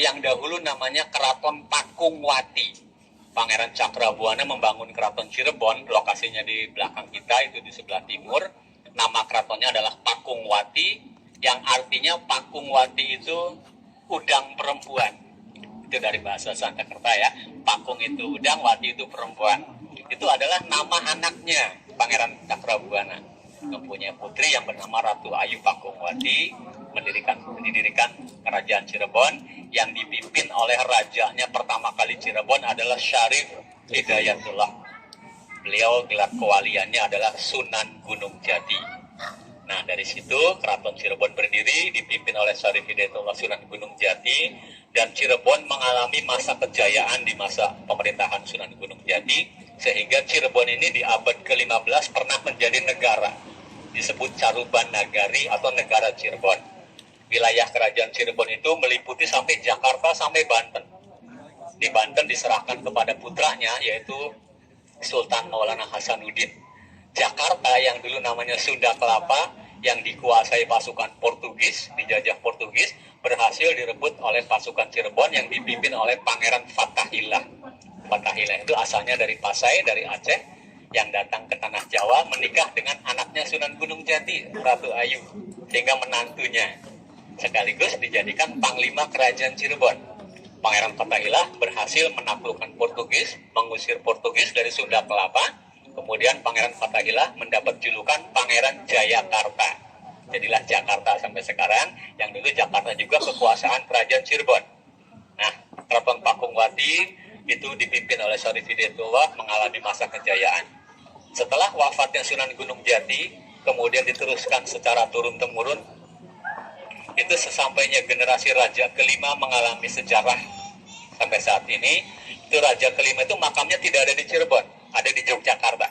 yang dahulu namanya Keraton Pakungwati. Pangeran Cakrabuana membangun Keraton Cirebon, lokasinya di belakang kita, itu di sebelah timur. Nama keratonnya adalah Pakungwati, yang artinya Pakungwati itu udang perempuan. Itu dari bahasa Sanskerta ya. Pakung itu udang, Wati itu perempuan. Itu adalah nama anaknya Pangeran Cakrabuana. Mempunyai putri yang bernama Ratu Ayu Pakungwati, mendirikan kerajaan Cirebon yang dipimpin oleh rajanya pertama kali Cirebon adalah Syarif Hidayatullah. Beliau gelar kewaliannya adalah Sunan Gunung Jati. Nah, dari situ Keraton Cirebon berdiri dipimpin oleh Syarif Hidayatullah Sunan Gunung Jati, dan Cirebon mengalami masa kejayaan di masa pemerintahan Sunan Gunung Jati, sehingga Cirebon ini di abad ke-15 pernah menjadi negara, disebut Caruban Nagari atau Negara Cirebon. Wilayah kerajaan Cirebon itu meliputi sampai Jakarta sampai Banten. Di Banten diserahkan kepada putranya, yaitu Sultan Maulana Hasanuddin. Jakarta yang dulu namanya Sunda Kelapa, yang dikuasai pasukan Portugis, dijajah Portugis, berhasil direbut oleh pasukan Cirebon yang dipimpin oleh Pangeran Fathahillah. Fathahillah itu asalnya dari Pasai, dari Aceh, yang datang ke tanah Jawa menikah dengan anaknya Sunan Gunung Jati, Ratu Ayu, sehingga menantunya sekaligus dijadikan Panglima Kerajaan Cirebon. Pangeran Fathahillah berhasil menaklukkan Portugis, mengusir Portugis dari Sunda Kelapa. Kemudian Pangeran Fathahillah mendapat julukan Pangeran Jayakarta. Jadilah Jakarta sampai sekarang, yang dulu Jakarta juga kekuasaan Kerajaan Cirebon. Nah, Keraton Pakungwati itu dipimpin oleh Syarif Hidayatullah mengalami masa kejayaan. Setelah wafatnya Sunan Gunung Jati, kemudian diteruskan secara turun-temurun. Itu sesampainya generasi Raja kelima mengalami sejarah sampai saat ini. Itu Raja kelima itu makamnya tidak ada di Cirebon, ada di Yogyakarta.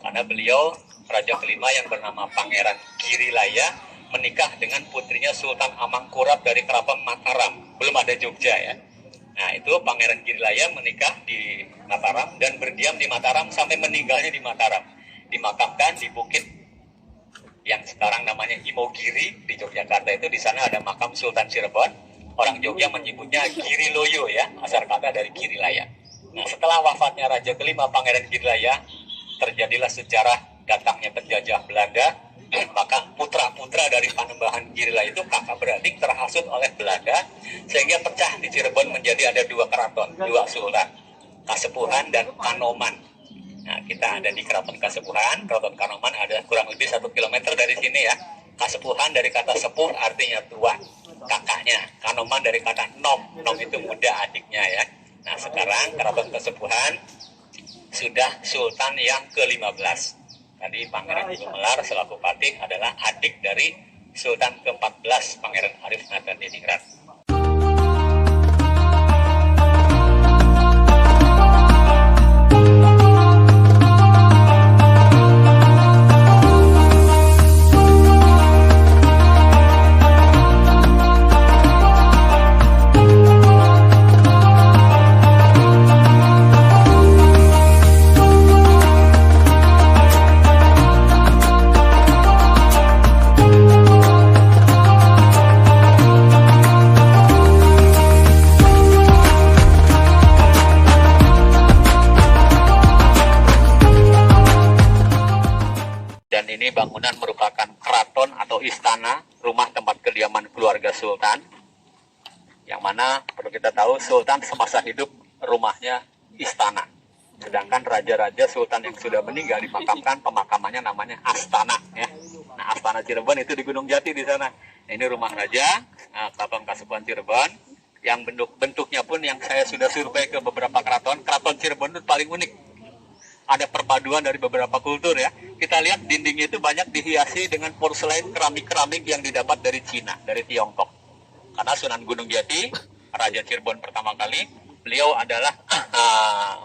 Karena beliau, Raja kelima yang bernama Pangeran Girilaya, menikah dengan putrinya Sultan Amangkurat dari Keraton Mataram. Belum ada Jogja ya. Nah, itu Pangeran Girilaya menikah di Mataram dan berdiam di Mataram sampai meninggalnya di Mataram. Dimakamkan di bukit yang sekarang namanya Imogiri di Yogyakarta. Itu di sana ada makam Sultan Cirebon. Orang Jogja menyebutnya Giriloyo ya, asal kata dari Girilaya. Nah, setelah wafatnya Raja kelima Pangeran Girilaya, terjadilah sejarah datangnya penjajah Belanda. Maka putra-putra dari Panembahan Girilaya itu kakak beradik terhasut oleh Belanda, sehingga pecah di Cirebon menjadi ada dua keraton, dua sultan, Kasepuhan dan Kanoman. Nah, kita ada di Keraton Kasepuhan. Keraton Kanoman ada kurang lebih 1 kilometer dari sini ya. Kasepuhan dari kata sepuh artinya tua, kakaknya. Kanoman dari kata nom, nom itu muda, adiknya ya. Nah, sekarang Keraton Kasepuhan sudah Sultan yang ke-15. Tadi Pangeran Gumelar selaku patih adalah adik dari Sultan ke-14 Pangeran Arif Nadadiningrat. Bangunan merupakan keraton atau istana, rumah tempat kediaman keluarga Sultan, yang mana perlu kita tahu Sultan semasa hidup rumahnya istana, sedangkan raja-raja Sultan yang sudah meninggal dimakamkan pemakamannya namanya astana ya. Nah, Astana Cirebon itu di Gunung Jati di sana. Nah, ini rumah raja Keraton Kasepuhan Cirebon, yang bentuknya pun yang saya sudah survei ke beberapa keraton Cirebon itu paling unik. Ada perpaduan dari beberapa kultur ya. Kita lihat dindingnya itu banyak dihiasi dengan porselen keramik-keramik yang didapat dari Cina, dari Tiongkok. Karena Sunan Gunung Jati, Raja Cirebon pertama kali, beliau adalah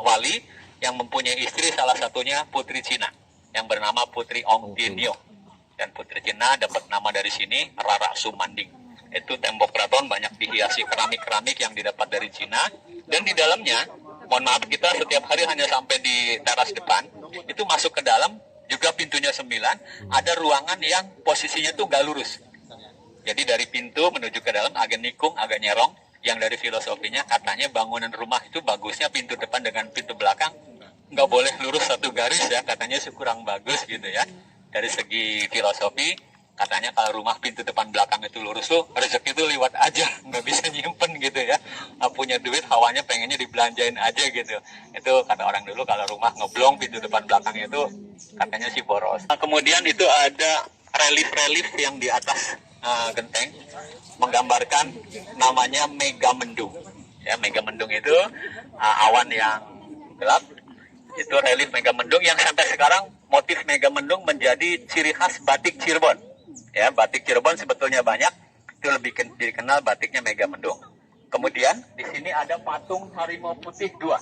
wali yang mempunyai istri salah satunya putri Cina yang bernama Putri Ong Tinyo. Dan putri Cina dapat nama dari sini, Rara Sumanding. Itu tembok keraton banyak dihiasi keramik-keramik yang didapat dari Cina. Dan di dalamnya, mohon maaf, kita setiap hari hanya sampai di teras depan. Itu masuk ke dalam, juga pintunya 9. Ada ruangan yang posisinya tuh gak lurus. Jadi dari pintu menuju ke dalam agak nikung, agak nyerong. Yang dari filosofinya katanya bangunan rumah itu bagusnya pintu depan dengan pintu belakang nggak boleh lurus satu garis ya, katanya sih kurang bagus gitu ya. Dari segi filosofi katanya kalau rumah pintu depan belakang itu lurus tuh rezeki itu lewat aja, nggak bisa nyimpen gitu ya. Nggak punya duit hawanya pengennya dibelanjain aja gitu. Itu kata orang dulu kalau rumah ngeblong pintu depan belakangnya itu katanya sih boros. Nah, kemudian itu ada relief-relief yang di atas genteng menggambarkan namanya Megamendung. Ya, Megamendung itu awan yang gelap. Itu relief Megamendung yang sampai sekarang motif Megamendung menjadi ciri khas batik Cirebon. Ya, batik Cirebon sebetulnya banyak, itu lebih dikenal batiknya Megamendung. Kemudian di sini ada patung harimau putih 2.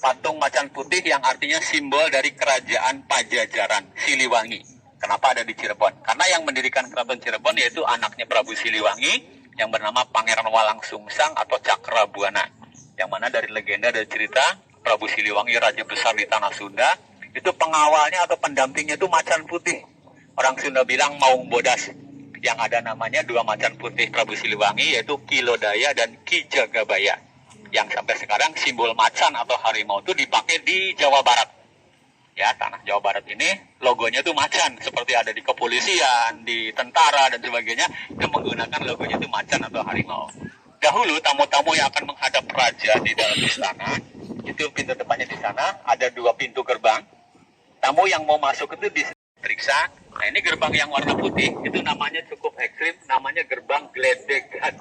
Patung macan putih yang artinya simbol dari kerajaan Pajajaran, Siliwangi. Kenapa ada di Cirebon? Karena yang mendirikan keraton Cirebon yaitu anaknya Prabu Siliwangi yang bernama Pangeran Walangsungsang atau Cakrabuana. Yang mana dari legenda, dari cerita Prabu Siliwangi, raja besar di tanah Sunda, itu pengawalnya atau pendampingnya itu macan putih. Orang Sunda bilang maung bodas. Yang ada namanya 2 macan putih Prabu Siliwangi yaitu Ki Lodaya dan Ki Jagabaya. Yang sampai sekarang simbol macan atau harimau itu dipakai di Jawa Barat. Ya, tanah Jawa Barat ini logonya itu macan, seperti ada di kepolisian, di tentara dan sebagainya, itu menggunakan logonya itu macan atau harimau. Dahulu tamu-tamu yang akan menghadap raja di dalam istana, itu pintu depannya di sana, ada 2 pintu gerbang. Tamu yang mau masuk itu diperiksa. Nah, ini gerbang yang warna putih, itu namanya cukup ekstrim, namanya gerbang gledegan.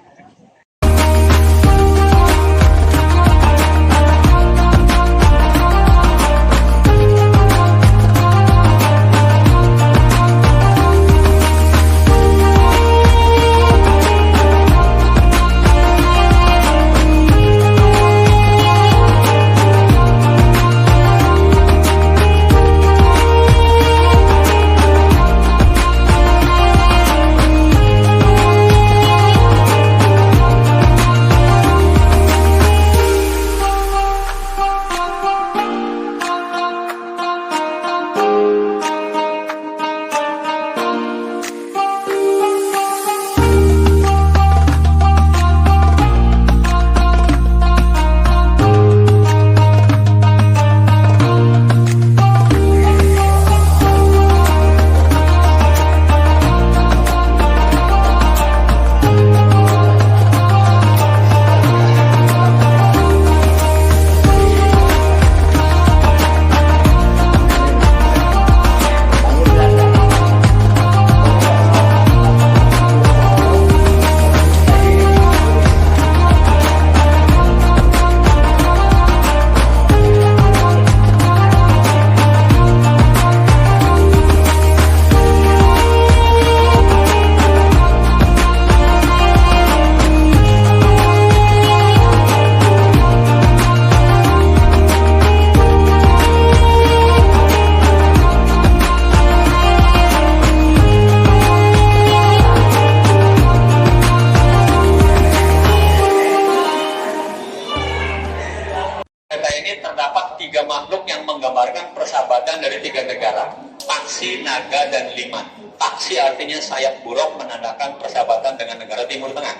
Terdapat 3 makhluk yang menggambarkan persahabatan dari 3 negara, Paksi, Naga, dan Liman. Paksi artinya sayap buruk, menandakan persahabatan dengan negara Timur Tengah.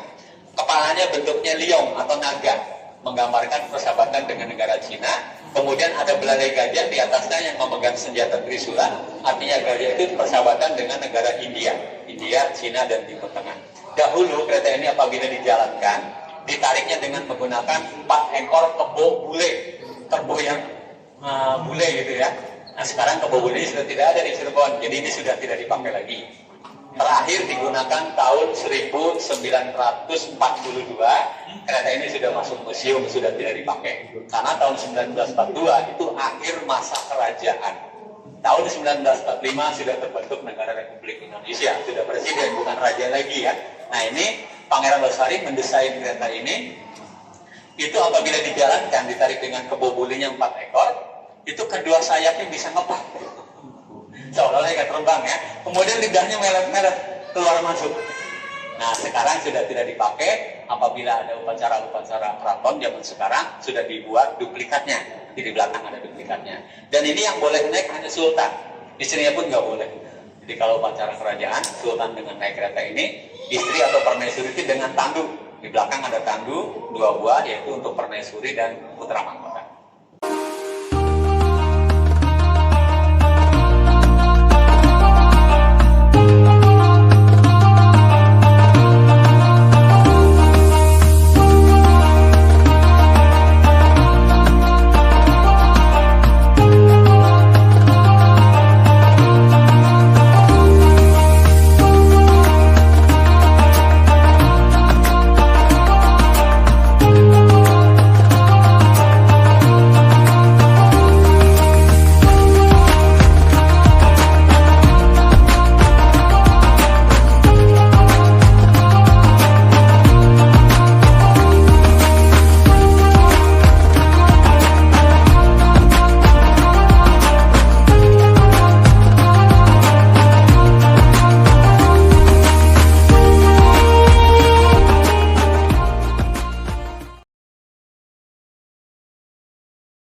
Kepalanya bentuknya liong atau naga, menggambarkan persahabatan dengan negara Cina. Kemudian ada belalai gajah di atasnya yang memegang senjata Trisula, artinya gajah itu persahabatan dengan negara India, Cina, dan Timur Tengah. Dahulu kereta ini apabila dijalankan, ditariknya dengan menggunakan 4 ekor kebo bule, kebo yang bule gitu ya. Nah, sekarang kebo bule sudah tidak ada di Cirebon, jadi ini sudah tidak dipakai lagi. Terakhir digunakan tahun 1942, kereta ini sudah masuk museum, sudah tidak dipakai. Karena tahun 1942 itu akhir masa kerajaan. Tahun 1945 sudah terbentuk negara Republik Indonesia, sudah presiden, bukan raja lagi ya. Nah, ini Pangeran Losari mendesain kereta ini. Itu apabila dijalankan, ditarik dengan kebo bulenya 4 ekor, itu kedua sayapnya bisa ngepak. Seolah-olah ikan terbang ya. Kemudian lidahnya melet-melet keluar masuk. Nah, sekarang sudah tidak dipakai. Apabila ada upacara-upacara keraton zaman sekarang, sudah dibuat duplikatnya. Di belakang ada duplikatnya. Dan ini yang boleh naik hanya sultan. Istrinya pun nggak boleh. Jadi kalau upacara kerajaan, sultan dengan naik kereta ini, istri atau permaisuri itu dengan tanduk. Di belakang ada tandu 2 buah, yaitu untuk permaisuri dan putra mahkota.